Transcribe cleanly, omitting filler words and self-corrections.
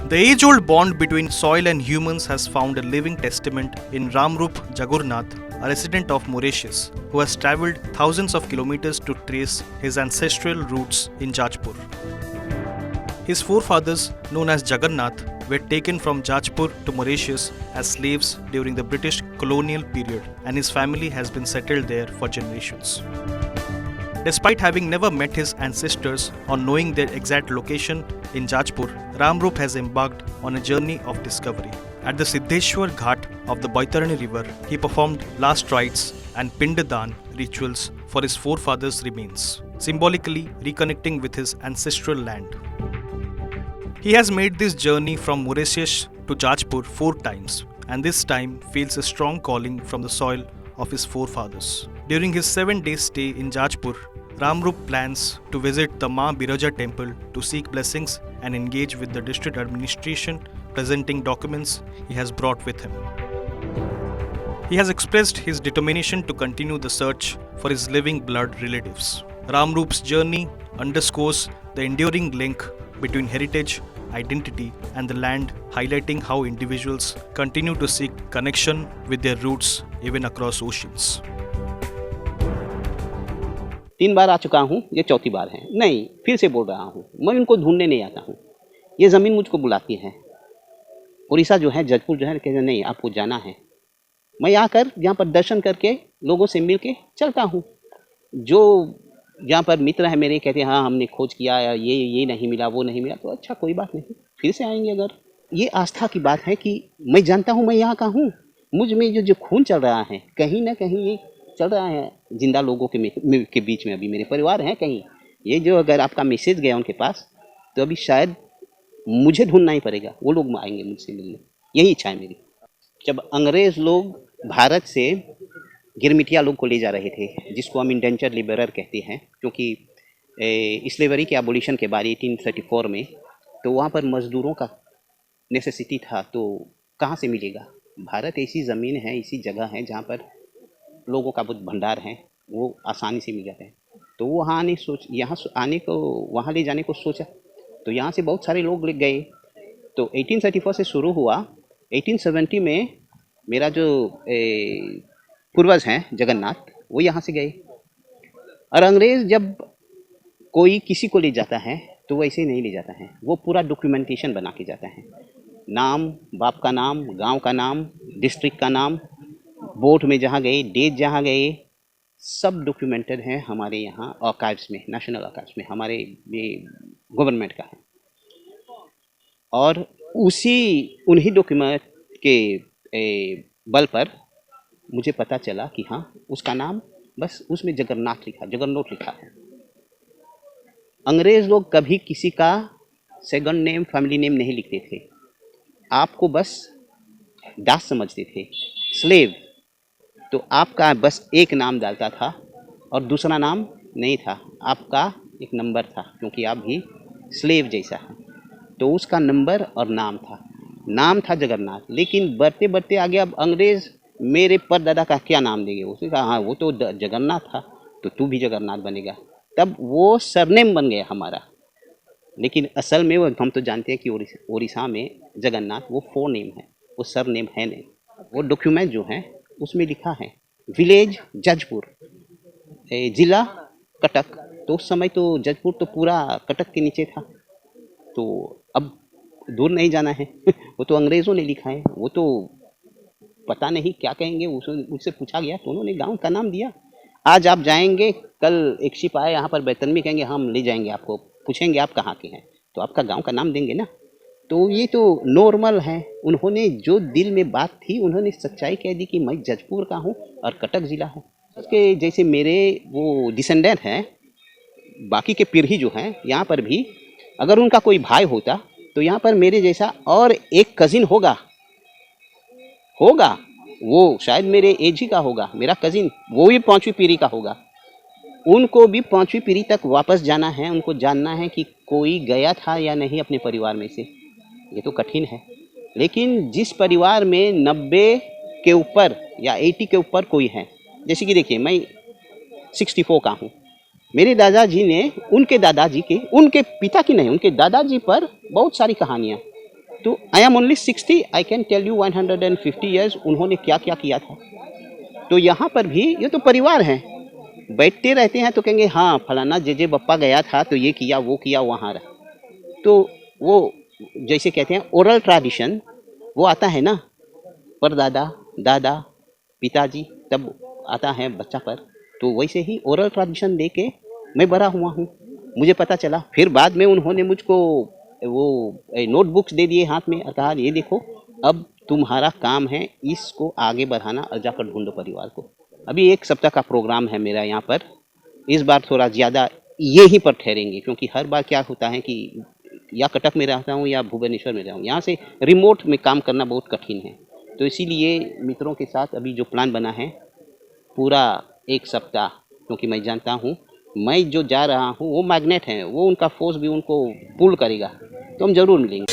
The age-old bond between soil and humans has found a living testament in Ramrup Jagurnath, a resident of Mauritius, who has travelled thousands of kilometers to trace his ancestral roots in Jajpur. His forefathers, known as Jagannath, were taken from Jajpur to Mauritius as slaves during the British colonial period, and his family has been settled there for generations. Despite having never met his ancestors or knowing their exact location in Jajpur, Ramrup has embarked on a journey of discovery. At the Siddheshwar Ghat of the Baitarani river, he performed last rites and Pindadan rituals for his forefathers' remains, symbolically reconnecting with his ancestral land. He has made this journey from Mauritius to Jajpur 4 times, and this time feels a strong calling from the soil of his forefathers. During his 7-day stay in Jajpur, Ramrup plans to visit the Ma Biraja temple to seek blessings and engage with the district administration, presenting documents he has brought with him. He has expressed his determination to continue the search for his living blood relatives. Ramrup's journey underscores the enduring link between heritage, identity, and the land, highlighting how individuals continue to seek connection with their roots even across oceans. 3 बार आ चुका हूँ, ये चौथी बार है। नहीं, फिर से बोल रहा हूँ, मैं उनको ढूंढने नहीं आता हूँ, ये ज़मीन मुझको बुलाती है। उड़ीसा जो है, जजपुर जो है, कहते नहीं आपको जाना है। मैं आकर यहाँ पर दर्शन करके लोगों से मिल के चलता हूँ। जो यहाँ पर मित्र है मेरे, कहते हैं हाँ हमने खोज किया, ये नहीं मिला, वो नहीं मिला, तो अच्छा कोई बात नहीं, फिर से आएंगे। अगर ये आस्था की बात है कि मैं जानता हूँ मैं यहाँ का हूँ, मुझ में जो खून चल रहा है कहीं ना कहीं ये चल रहा है जिंदा लोगों के बीच में। अभी मेरे परिवार हैं कहीं, ये जो अगर आपका मैसेज गया उनके पास तो अभी शायद मुझे ढूंढना ही पड़ेगा, वो लोग आएंगे मुझसे मिलने, यही इच्छा है मेरी। जब अंग्रेज़ लोग भारत से गिरमिटिया लोग को ले जा रहे थे, जिसको हम इंडेंचर लेबरर कहते हैं, क्योंकि स्लेवरी के एबोलिशन के बाद 1834 में तो वहाँ पर मज़दूरों का नेसेसिटी था, तो कहाँ से मिलेगा। भारत ऐसी ज़मीन है, ऐसी जगह है जहाँ पर लोगों का बहुत भंडार है, वो आसानी से मिल जाते हैं। तो वो यहाँ आने को, वहाँ ले जाने को सोचा, तो यहाँ से बहुत सारे लोग ले गए। तो 1834 से शुरू हुआ, 1870 में मेरा जो पूर्वज हैं जगन्नाथ, वो यहाँ से गए। और अंग्रेज़ जब कोई किसी को ले जाता है तो वैसे ही नहीं ले जाता है, वो पूरा डॉक्यूमेंटेशन बना के जाता है। नाम, बाप का नाम, गांव का नाम, डिस्ट्रिक्ट का नाम, बोट में जहाँ गए, डेट जहाँ गए, सब डॉक्यूमेंटेड है हमारे यहाँ आर्काइव्स में, नेशनल आर्काइव्स में, हमारे ये गवर्नमेंट का है। और उन्हीं डॉक्यूमेंट के बल पर मुझे पता चला कि हाँ उसका नाम बस उसमें जगन्नाथ लिखा है। अंग्रेज़ लोग कभी किसी का सेकंड नेम, फैमिली नेम नहीं लिखते थे, आपको बस दास समझते थे, स्लेव। तो आपका बस एक नाम डालता था और दूसरा नाम नहीं था, आपका एक नंबर था, क्योंकि आप भी स्लेव जैसा है। तो उसका नंबर और नाम था जगन्नाथ। लेकिन बढ़ते बढ़ते आगे अब अंग्रेज़ मेरे परदादा का क्या नाम देंगे, उसने कहा हाँ वो तो जगन्नाथ था, तो तू भी जगन्नाथ बनेगा। तब वो सरनेम बन गया हमारा। लेकिन असल में वो हम तो जानते हैं कि उड़ीसा में जगन्नाथ वो 4 नेम है, वो सरनेम है नहीं। वो डॉक्यूमेंट जो है उसमें लिखा है विलेज जजपुर, जिला कटक। तो उस समय तो जजपुर तो पूरा कटक के नीचे था, तो अब दूर नहीं जाना है वो तो अंग्रेज़ों ने लिखा है, वो तो पता नहीं क्या कहेंगे। उससे पूछा गया तो उन्होंने गांव का नाम दिया। आज आप जाएंगे, कल एक शिप आए यहाँ पर बैतरणी, कहेंगे हम ले जाएंगे आपको, पूछेंगे आप कहाँ के हैं, तो आपका गांव का नाम देंगे ना। तो ये तो नॉर्मल है। उन्होंने जो दिल में बात थी, उन्होंने सच्चाई कह दी कि मैं जजपुर का हूँ और कटक ज़िला है। उसके जैसे मेरे वो डिसेंडेंट हैं, बाकी के पीढ़ी जो हैं, यहाँ पर भी अगर उनका कोई भाई होता तो यहाँ पर मेरे जैसा और एक कज़िन होगा, वो शायद मेरे एज ही का होगा, मेरा कज़िन, वो भी 5वीं पीढ़ी का होगा। उनको भी 5वीं पीढ़ी तक वापस जाना है, उनको जानना है कि कोई गया था या नहीं अपने परिवार में से। ये तो कठिन है। लेकिन जिस परिवार में 90 के ऊपर या 80 के ऊपर कोई है, जैसे कि देखिए मैं 64 का हूँ, मेरे दादाजी ने उनके दादाजी के, उनके पिता की नहीं, उनके दादाजी पर बहुत सारी कहानियाँ, तो I am only 60, I can tell you 150 years उन्होंने क्या क्या किया था। तो यहाँ पर भी ये तो परिवार है, बैठते रहते हैं तो कहेंगे हाँ फलाना जे बप्पा गया था तो ये किया वो किया वहाँ रहा। तो वो जैसे कहते हैं ओरल ट्रेडिशन वो आता है ना, परदादा दादा पिताजी तब आता है बच्चा पर। तो वैसे ही ओरल ट्रेडिशन लेके मैं बड़ा हुआ हूँ। मुझे पता चला, फिर बाद में उन्होंने मुझको वो नोटबुक्स दे दिए हाथ में और कहा ये देखो अब तुम्हारा काम है इसको आगे बढ़ाना और जाकर ढूंढो परिवार को। अभी 1 सप्ताह का प्रोग्राम है मेरा यहाँ पर। इस बार थोड़ा ज़्यादा यहीं पर ठहरेंगे क्योंकि हर बार क्या होता है कि या कटक में रहता हूँ या भुवनेश्वर में रहता हूँ, यहाँ से रिमोट में काम करना बहुत कठिन है। तो इसीलिए मित्रों के साथ अभी जो प्लान बना है पूरा 1 सप्ताह, क्योंकि मैं जानता हूँ मैं जो जा रहा हूँ वो मैग्नेट है, वो उनका फोर्स भी उनको पुल करेगा, तो हम ज़रूर मिलेंगे।